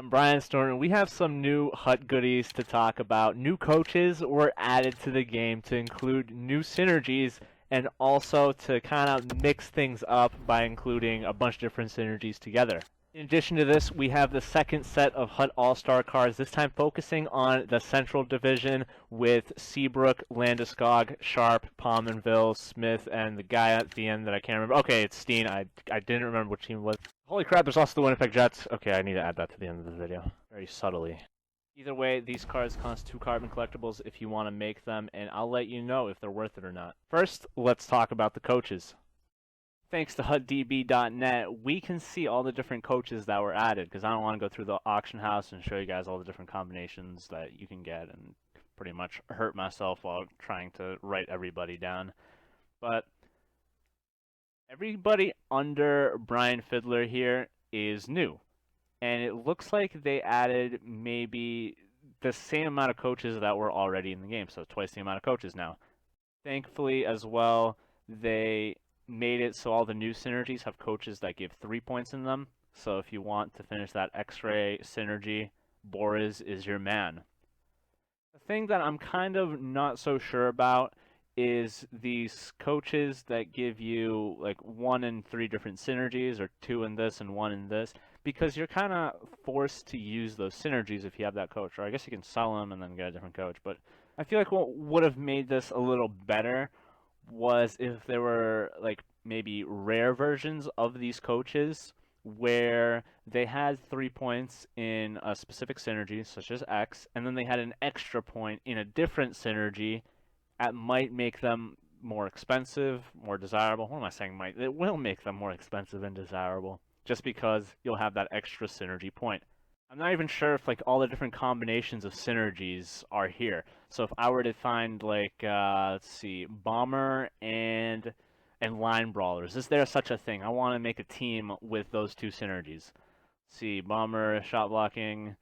I'm Brian Storm. We have some new HUT goodies to talk about. New coaches were added to the game to include new synergies and also to kind of mix things up by including a bunch of different synergies together. In addition to this, we have the second set of HUT All-Star cards, this time focusing on the Central Division with Seabrook, Landeskog, Sharp, Pominville, Smith, and the guy at the end that I can't remember. Okay, it's Steen. I didn't remember which team it was. Holy crap, there's also the Winnipeg Jets. Okay, I need to add that to the end of the video. Very subtly. Either way, these cards cost 2 carbon collectibles if you want to make them, and I'll let you know if they're worth it or not. First, let's talk about the coaches. Thanks to HUTDB.net, we can see all the different coaches that were added, because I don't want to go through the auction house and show you guys all the different combinations that you can get and pretty much hurt myself while trying to write everybody down. But everybody under Brian Fiddler here is new, and it looks like they added maybe the same amount of coaches that were already in the game, so twice the amount of coaches now. Thankfully, as well, they made it so all the new synergies have coaches that give 3 points in them. So if you want to finish that X-ray synergy, Boris is your man. The thing that I'm kind of not so sure about is these coaches that give you like 1 in 3 different synergies, or 2 in this and 1 in this, because you're kind of forced to use those synergies if you have that coach. Or I guess you can sell them and then get a different coach. But I feel like what would have made this a little better was if there were like maybe rare versions of these coaches where they had 3 points in a specific synergy, such as X, and then they had an extra point in a different synergy that might make them more expensive, more desirable. What am I saying might? It will make them more expensive and desirable, just because you'll have that extra synergy point. I'm not even sure if like all the different combinations of synergies are here. So if I were to find like let's see, Bomber and Line Brawlers, is there such a thing? I want to make a team with those 2 synergies. Let's see, Bomber, shot blocking,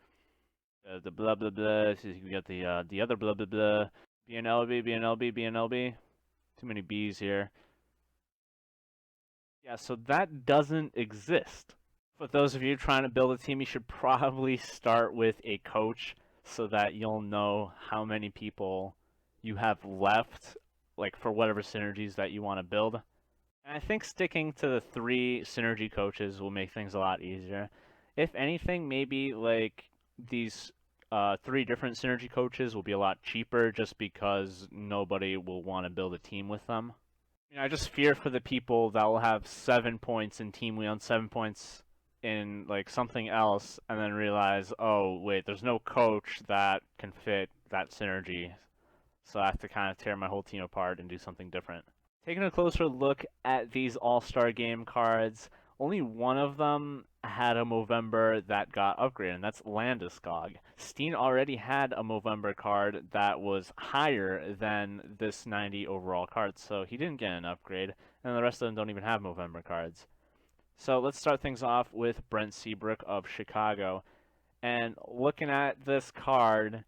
the blah blah blah. So you get the other blah blah blah. BNLB, BNLB, BNLB. Too many B's here. Yeah, so that doesn't exist. For those of you trying to build a team, you should probably start with a coach so that you'll know how many people you have left, like for whatever synergies that you want to build. And I think sticking to the 3 synergy coaches will make things a lot easier. If anything, maybe like these 3 different synergy coaches will be a lot cheaper just because nobody will want to build a team with them. I just fear for the people that will have 7 points in Team Leon, 7 points in like something else, and then realize, oh wait, there's no coach that can fit that synergy, so I have to kind of tear my whole team apart and do something different. Taking a closer look at these All-Star Game cards, only one of them had a Movember that got upgraded, and that's Landeskog. Steen already had a Movember card that was higher than this 90 overall card, so he didn't get an upgrade, and the rest of them don't even have Movember cards. So let's start things off with Brent Seabrook of Chicago. And looking at this card,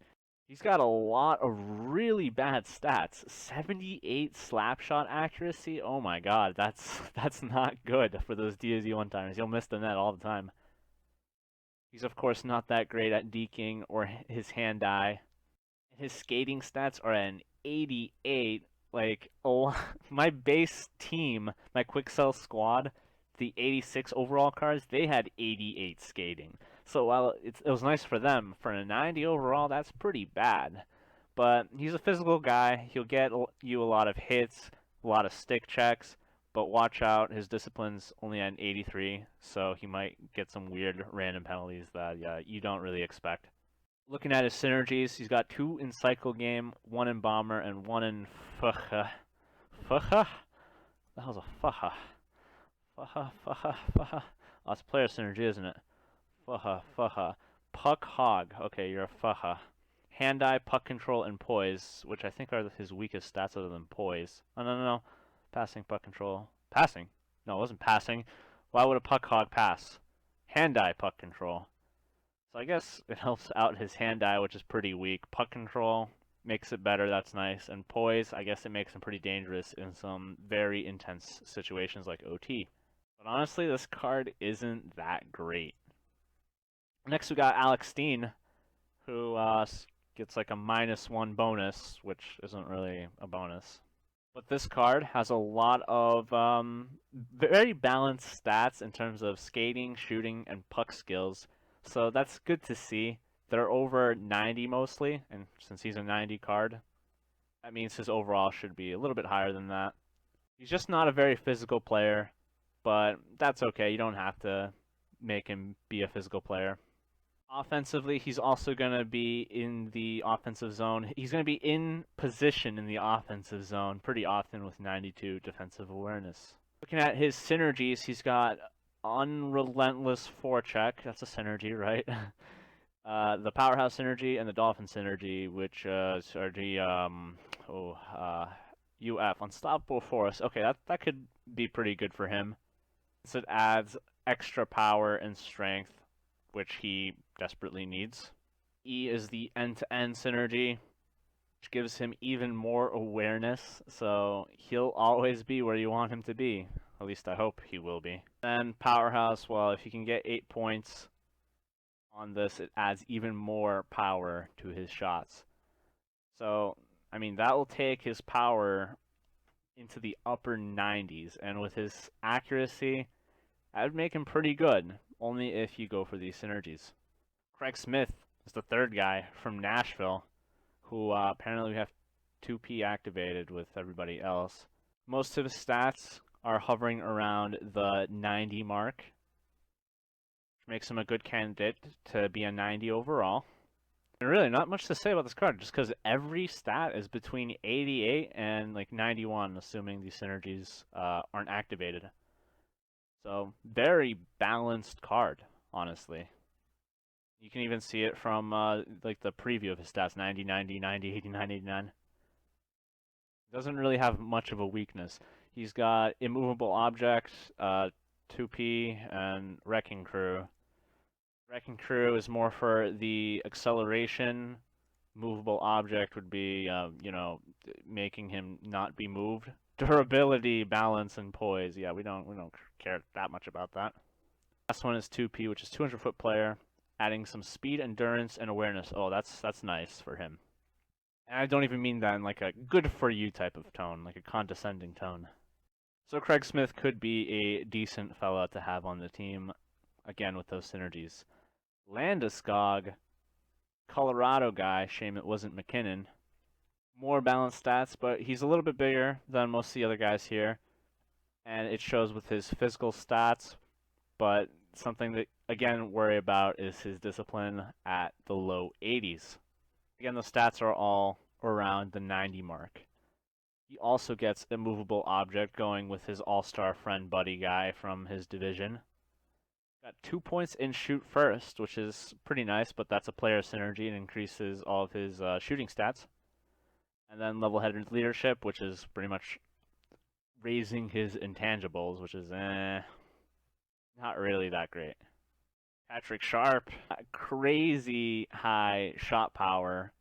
he's got a lot of really bad stats. 78 slap shot accuracy. Oh my god, that's not good for those DZ one-timers. He'll miss the net all the time. He's of course not that great at deking or his hand-eye. His skating stats are an 88. Like, oh, my base team, my quick sell squad, the 86 overall cards, they had 88 skating. So while it was nice for them, for a 90 overall, that's pretty bad. But he's a physical guy. He'll get you a lot of hits, a lot of stick checks, but watch out, his discipline's only at an 83, so he might get some weird random penalties that you don't really expect. Looking at his synergies, he's got 2 in Cycle Game, 1 in Bomber, and 1 in Fuha. Fuha? That was a Fuha. Fuha, Fuha, Fuha. Oh, it's player synergy, isn't it? Fuha, Fuha. Puck Hog. Okay, you're a Fuha. Hand-eye, puck control, and poise, which I think are his weakest stats other than poise. Oh, no. Passing, puck control. Passing? No, it wasn't passing. Why would a puck hog pass? Hand-eye, puck control. So I guess it helps out his hand-eye, which is pretty weak. Puck control makes it better, that's nice. And poise, I guess it makes him pretty dangerous in some very intense situations like OT. But honestly, this card isn't that great. Next, we got Alex Steen, who gets like a -1 bonus, which isn't really a bonus. But this card has a lot of very balanced stats in terms of skating, shooting, and puck skills. So that's good to see. They're over 90 mostly, and since he's a 90 card, that means his overall should be a little bit higher than that. He's just not a very physical player, but that's okay. You don't have to make him be a physical player. Offensively, he's also going to be in the offensive zone. He's going to be in position in the offensive zone pretty often with 92 defensive awareness. Looking at his synergies, he's got unrelentless forecheck. That's a synergy, right? The powerhouse synergy and the dolphin synergy, which are the UF, unstoppable force. Okay, that could be pretty good for him. So it adds extra power and strength, which he desperately needs. E is the end-to-end synergy, which gives him even more awareness, so he'll always be where you want him to be. At least I hope he will be. Then Powerhouse, well, if you can get 8 points on this, it adds even more power to his shots. So, I mean, that will take his power into the upper 90s, and with his accuracy, that would make him pretty good, only if you go for these synergies. Craig Smith is the third guy from Nashville, who apparently we have 2P activated with everybody else. Most of his stats are hovering around the 90 mark, which makes him a good candidate to be a 90 overall. And really, not much to say about this card, just because every stat is between 88 and like 91, assuming these synergies aren't activated. So, very balanced card, honestly. You can even see it from like the preview of his stats, 90, 90, 90, 89, 89. Doesn't really have much of a weakness. He's got immovable object, 2P, and wrecking crew. Wrecking crew is more for the acceleration. Movable object would be, making him not be moved. Durability, balance, and poise. Yeah, we don't care that much about that. Last one is 2P, which is 200-foot player, adding some speed, endurance, and awareness. Oh, that's nice for him. And I don't even mean that in like a good for you type of tone, like a condescending tone. So Craig Smith could be a decent fella to have on the team, again with those synergies. Landeskog, Colorado guy, shame it wasn't McKinnon. More balanced stats, but he's a little bit bigger than most of the other guys here. And it shows with his physical stats, but something that, again, worry about is his discipline at the low 80s. Again, the stats are all around the 90 mark. He also gets a movable object going with his all-star friend buddy guy from his division. Got 2 points in shoot first, which is pretty nice, but that's a player synergy and increases all of his shooting stats. And then level-headed leadership, which is pretty much raising his intangibles, which is not really that great. Patrick Sharp, crazy high shot power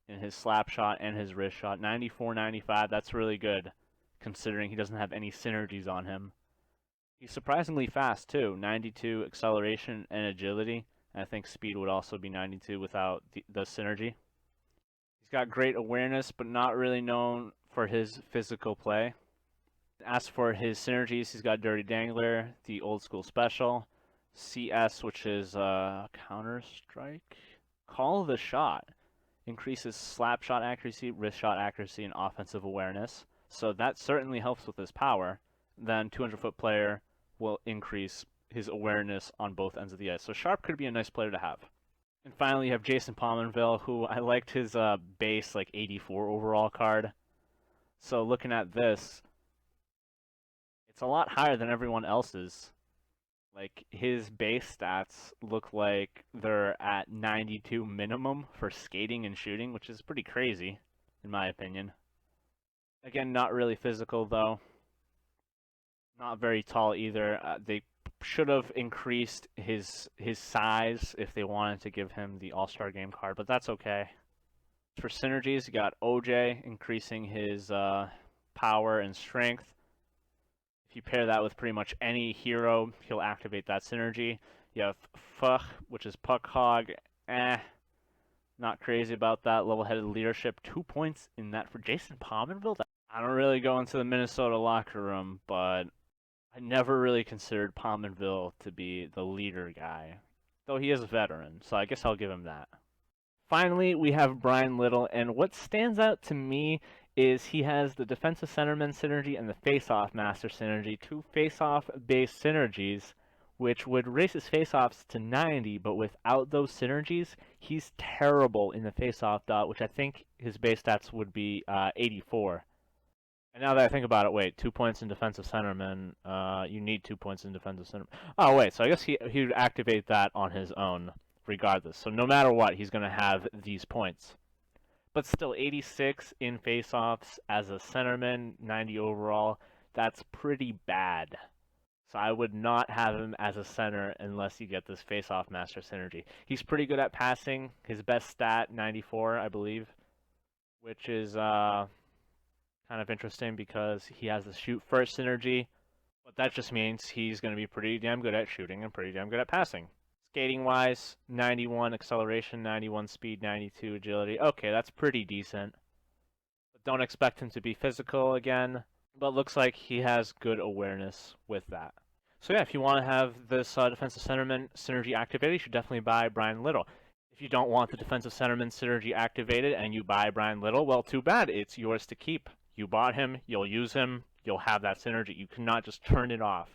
in his slap shot and his wrist shot. 94, 95, that's really good, considering he doesn't have any synergies on him. He's surprisingly fast, too. 92 acceleration and agility. And I think speed would also be 92 without the synergy. He's got great awareness, but not really known for his physical play. As for his synergies, he's got Dirty Dangler, the old school special, CS, which is Counter Strike, Call the Shot, increases slap shot accuracy, wrist shot accuracy, and offensive awareness. So that certainly helps with his power. Then 200-foot player will increase his awareness on both ends of the ice. So Sharp could be a nice player to have. And finally, you have Jason Pominville, who I liked his base like 84 overall card. So looking at this, it's a lot higher than everyone else's. Like, his base stats look like they're at 92 minimum for skating and shooting, which is pretty crazy, in my opinion. Again, not really physical, though. Not very tall either. They should have increased his size if they wanted to give him the All-Star Game card, but that's okay. For synergies, you got OJ increasing his power and strength. If you pair that with pretty much any hero, he'll activate that synergy. You have Fuch, which is Puck Hog. Not crazy about that. Level-headed leadership. 2 points in that for Jason Pominville. I don't really go into the Minnesota locker room, but I never really considered Pominville to be the leader guy, though he is a veteran, so I guess I'll give him that. Finally, we have Brian Little, and what stands out to me is he has the defensive centerman synergy and the face-off master synergy, 2 face-off based synergies, which would raise his face-offs to 90, but without those synergies, he's terrible in the face-off dot, which I think his base stats would be 84. And now that I think about it, wait, 2 points in defensive centerman, you need 2 points in defensive centerman. Oh, wait, so I guess he would activate that on his own, regardless. So no matter what, he's going to have these points. But still, 86 in face-offs as a centerman, 90 overall, that's pretty bad. So I would not have him as a center unless you get this face-off master synergy. He's pretty good at passing. His best stat, 94, I believe, which is kind of interesting because he has the shoot first synergy, but that just means he's going to be pretty damn good at shooting and pretty damn good at passing. Skating wise, 91 acceleration, 91 speed, 92 agility. Okay, that's pretty decent. But don't expect him to be physical again, but looks like he has good awareness with that. So yeah, if you want to have this defensive centerman synergy activated, you should definitely buy Brian Little. If you don't want the defensive centerman synergy activated and you buy Brian Little, well, too bad. It's yours to keep. You bought him, you'll use him, you'll have that synergy. You cannot just turn it off.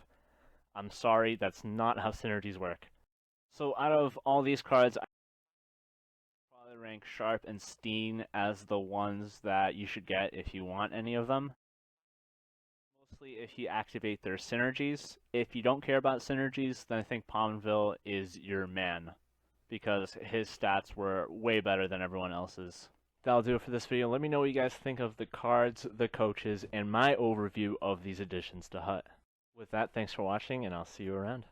I'm sorry, that's not how synergies work. So out of all these cards, I probably rank Sharp and Steen as the ones that you should get if you want any of them. Mostly if you activate their synergies. If you don't care about synergies, then I think Pominville is your man, because his stats were way better than everyone else's. That'll do it for this video. Let me know what you guys think of the cards, the coaches, and my overview of these additions to HUT. With that, thanks for watching, and I'll see you around.